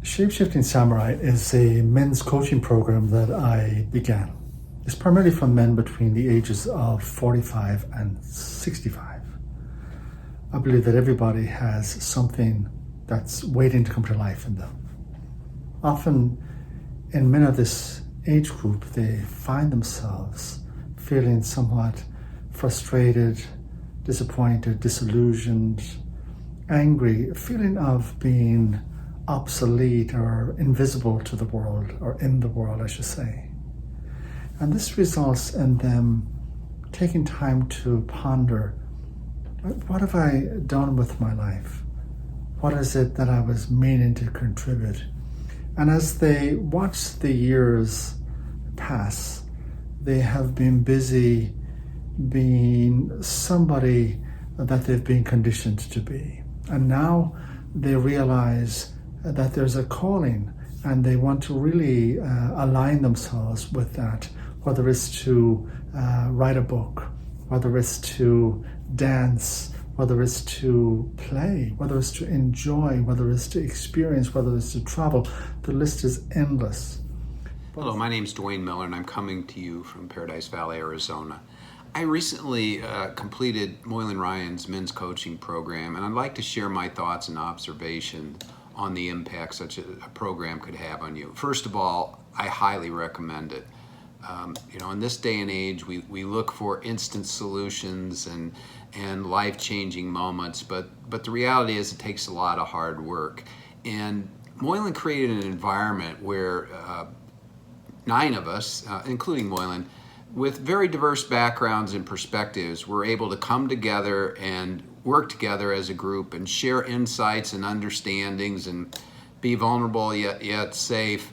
Shapeshifting Samurai is a men's coaching program that I began. It's primarily for men between the ages of 45 and 65. I believe that everybody has something that's waiting to come to life in them. Often, in men of this age group, they find themselves feeling somewhat frustrated, disappointed, disillusioned, angry, a feeling of being obsolete or invisible to the world, or in the world, I should say. And this results in them taking time to ponder, what have I done with my life? What is it that I was meaning to contribute? And as they watch the years pass, they have been busy being somebody that they've been conditioned to be. And now they realize that there's a calling, and they want to really align themselves with that, whether it's to write a book, whether it's to dance, whether it's to play, whether it's to enjoy, whether it's to experience, whether it's to travel. The list is endless. Hello, my name's Dwayne Miller, and I'm coming to you from Paradise Valley, Arizona. I recently completed Moylan Ryan's men's coaching program, and I'd like to share my thoughts and observations on the impact such a program could have on you. First of all, I highly recommend it. In this day and age, we look for instant solutions and life-changing moments, but the reality is it takes a lot of hard work. And Moylan created an environment where 9 of us, including Moylan, with very diverse backgrounds and perspectives, were able to come together and work together as a group and share insights and understandings and be vulnerable yet safe.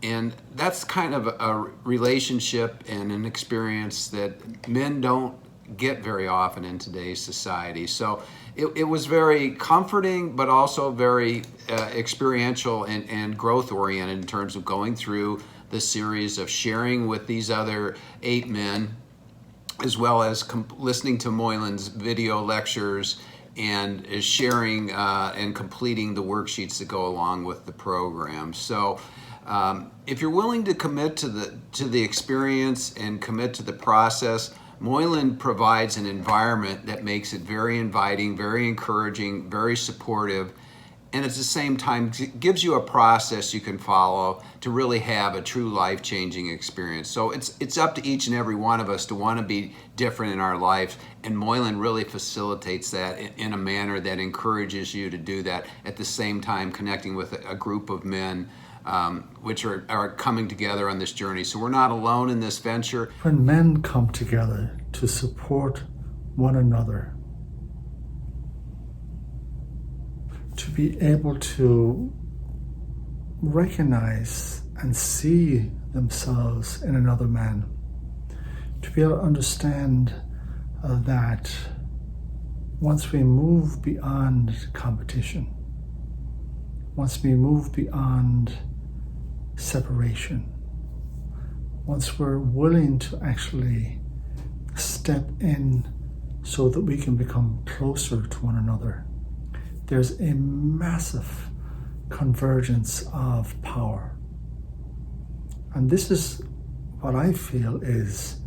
And that's kind of a relationship and an experience that men don't get very often in today's society. So it was very comforting, but also very experiential and growth oriented in terms of going through the series of sharing with these other 8 men, as well as listening to Moylan's video lectures and sharing and completing the worksheets that go along with the program. So if you're willing to commit to the experience and commit to the process, Moylan provides an environment that makes it very inviting, very encouraging, very supportive, and at the same time gives you a process you can follow to really have a true life-changing experience. So it's up to each and every one of us to want to be different in our life, and Moylan really facilitates that in a manner that encourages you to do that, at the same time connecting with a group of men which are coming together on this journey. So we're not alone in this venture. When men come together to support one another, to be able to recognize and see themselves in another man, to be able to understand that once we move beyond competition, once we move beyond separation, once we're willing to actually step in so that we can become closer to one another, there's a massive convergence of power. And this is what I feel is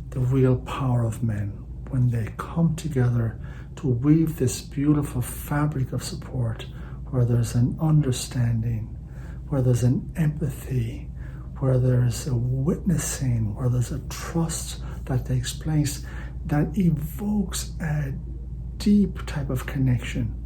the real power of men, when they come together to weave this beautiful fabric of support, where there's an understanding, where there's an empathy, where there's a witnessing, where there's a trust that takes place that evokes a deep type of connection.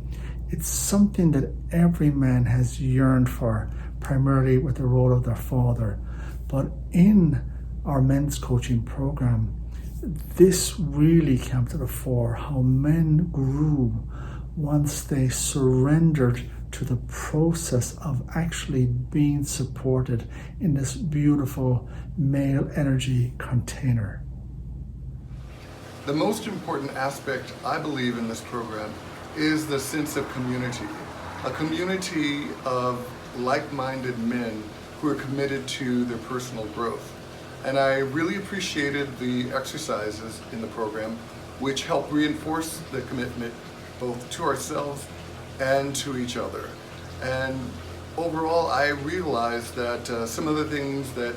It's something that every man has yearned for, primarily with the role of their father. But in our men's coaching program, this really came to the fore, how men grew once they surrendered to the process of actually being supported in this beautiful male energy container. The most important aspect, I believe, in this program is the sense of community. A community of like-minded men who are committed to their personal growth. And I really appreciated the exercises in the program, which help reinforce the commitment both to ourselves and to each other. And overall, I realized that some of the things that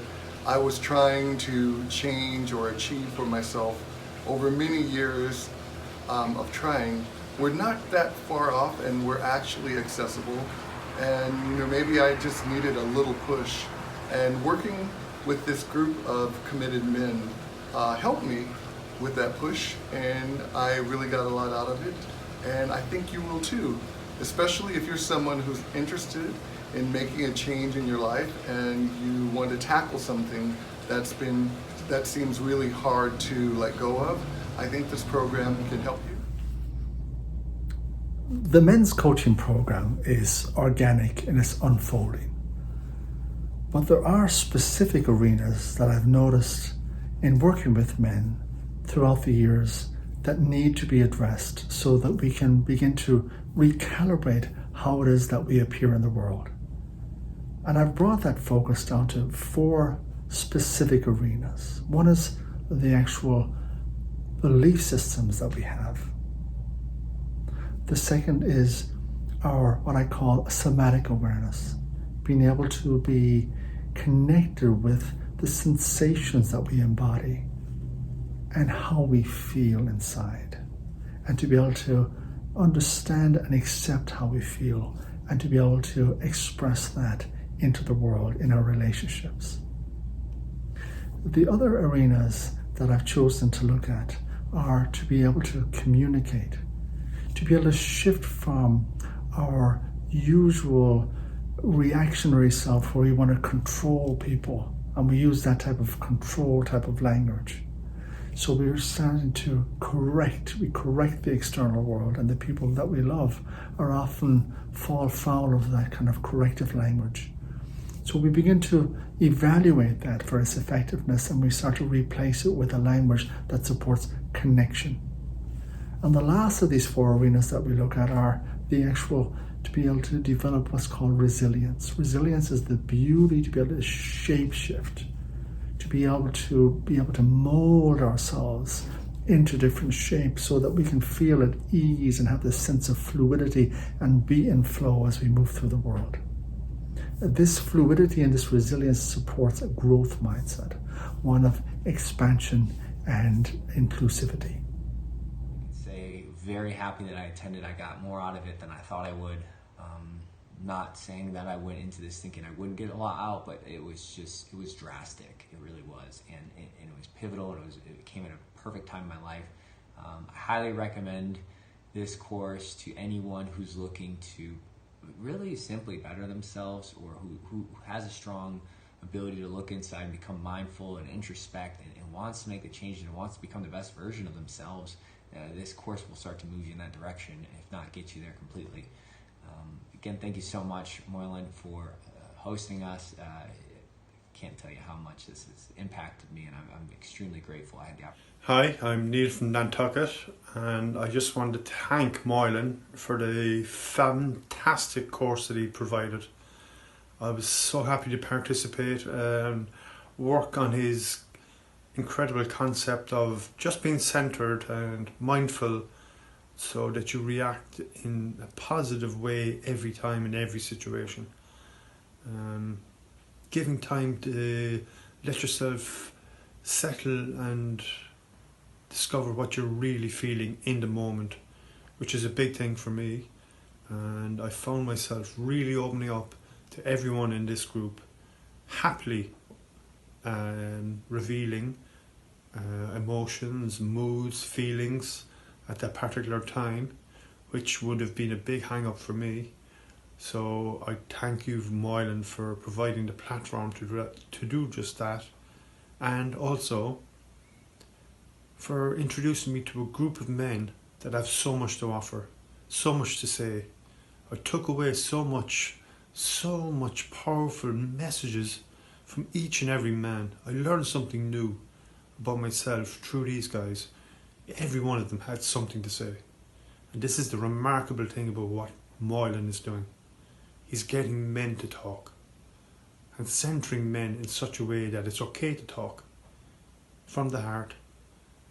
I was trying to change or achieve for myself over many years of trying were not that far off and were actually accessible. And maybe I just needed a little push. And working with this group of committed men helped me with that push, and I really got a lot out of it. And I think you will too, especially if you're someone who's interested in making a change in your life and you want to tackle something that seems really hard to let go of. I think this program can help you. The men's coaching program is organic in its unfolding, but there are specific arenas that I've noticed in working with men throughout the years that need to be addressed so that we can begin to recalibrate how it is that we appear in the world. And I've brought that focus down to 4 specific arenas. One is the actual belief systems that we have. The second is our, what I call somatic awareness, being able to be connected with the sensations that we embody and how we feel inside, and to be able to understand and accept how we feel, and to be able to express that into the world in our relationships. The other arenas that I've chosen to look at are to be able to communicate, to be able to shift from our usual reactionary self where we want to control people, and we use that type of control type of language. So we're starting to correct the external world, and the people that we love are often fall foul of that kind of corrective language. So we begin to evaluate that for its effectiveness, and we start to replace it with a language that supports connection. And the last of these 4 arenas that we look at are the actual, to be able to develop what's called resilience. Resilience is the beauty to be able to shape shift, to be able to mold ourselves into different shapes so that we can feel at ease and have this sense of fluidity and be in flow as we move through the world. This fluidity and this resilience supports a growth mindset, one of expansion and inclusivity. Say very happy that I attended. I got more out of it than I thought I would. Not saying that I went into this thinking I wouldn't get a lot out, but it was drastic. It really was, and it was pivotal. It came at a perfect time in my life. I highly recommend this course to anyone who's looking to really simply better themselves, or who has a strong ability to look inside and become mindful and introspect and wants to make the change and wants to become the best version of themselves. This course will start to move you in that direction, if not get you there completely. Again, thank you so much, Moylan, for hosting us. Can't tell you how much this has impacted me, and I'm extremely grateful I had the opportunity. Hi, I'm Neil from Nantucket, and I just wanted to thank Moylan for the fantastic course that he provided. I was so happy to participate and work on his incredible concept of just being centered and mindful, so that you react in a positive way every time in every situation. Giving time to let yourself settle and discover what you're really feeling in the moment, which is a big thing for me. And I found myself really opening up to everyone in this group, happily revealing emotions, moods, feelings at that particular time, which would have been a big hang-up for me. So I thank you, Moylan, for providing the platform to do just that, and also for introducing me to a group of men that have so much to offer, so much to say. I took away so much powerful messages from each and every man. I learned something new about myself through these guys. Every one of them had something to say. And this is the remarkable thing about what Moylan is doing. He's getting men to talk and centering men in such a way that it's okay to talk from the heart,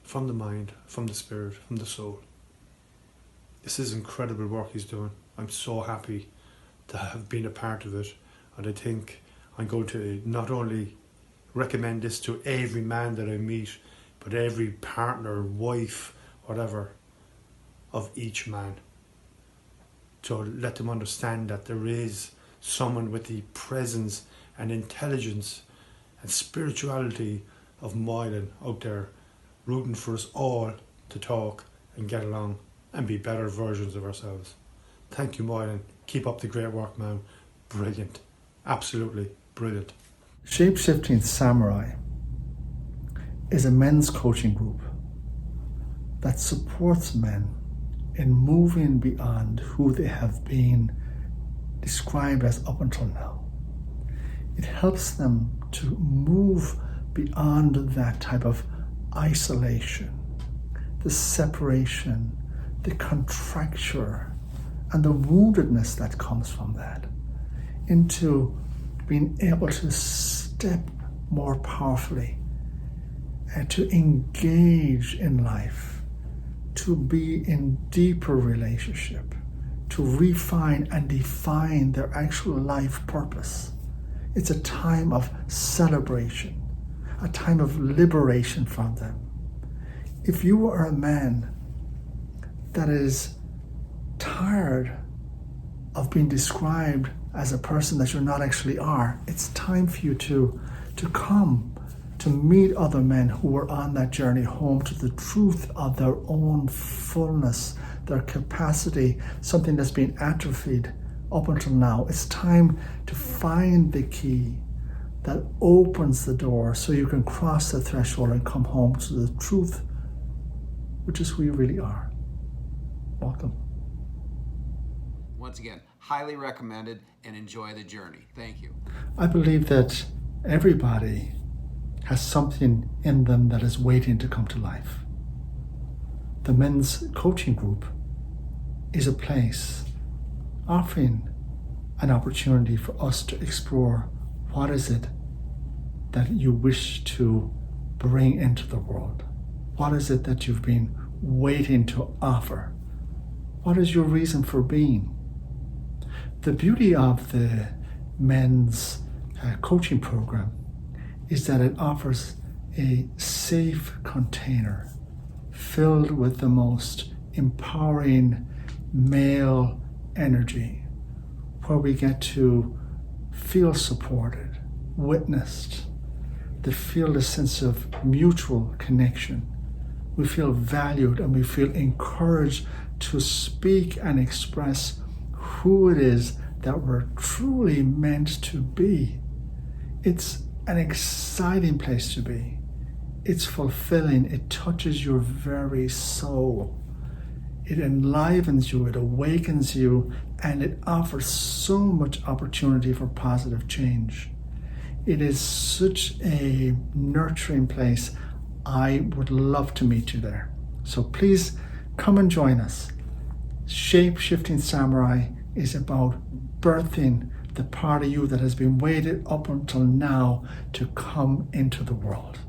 from the mind, from the spirit, from the soul. This is incredible work he's doing. I'm so happy that have been a part of it. And I think I'm going to not only recommend this to every man that I meet, but every partner, wife, whatever, of each man. To let them understand that there is someone with the presence and intelligence and spirituality of Moylan out there, rooting for us all to talk and get along and be better versions of ourselves. Thank you, Moylan. Keep up the great work, man. Brilliant. Absolutely brilliant. Shapeshifting Samurai is a men's coaching group that supports men in moving beyond who they have been described as up until now. It helps them to move beyond that type of isolation, the separation, the contracture, and the woundedness that comes from that, into being able to step more powerfully and to engage in life, to be in deeper relationship, to refine and define their actual life purpose. It's a time of celebration, a time of liberation from them. If you are a man that is tired of being described as a person that you not actually are, it's time for you to come to meet other men who are on that journey home to the truth of their own fullness, their capacity, something that's been atrophied up until now. It's time to find the key that opens the door so you can cross the threshold and come home to the truth, which is who you really are. Welcome. Once again, highly recommended, and enjoy the journey. Thank you. I believe that everybody has something in them that is waiting to come to life. The men's coaching group is a place offering an opportunity for us to explore what is it that you wish to bring into the world. What is it that you've been waiting to offer? What is your reason for being? The beauty of the men's coaching program is that it offers a safe container filled with the most empowering male energy, where we get to feel supported, witnessed, to feel a sense of mutual connection. We feel valued and we feel encouraged to speak and express who it is that we're truly meant to be. It's an exciting place to be. It's fulfilling. It touches your very soul. It enlivens you, it awakens you, and it offers so much opportunity for positive change. It is such a nurturing place. I would love to meet you there. So please come and join us. Shape-Shifting Samurai is about birthing the part of you that has been waited up until now to come into the world.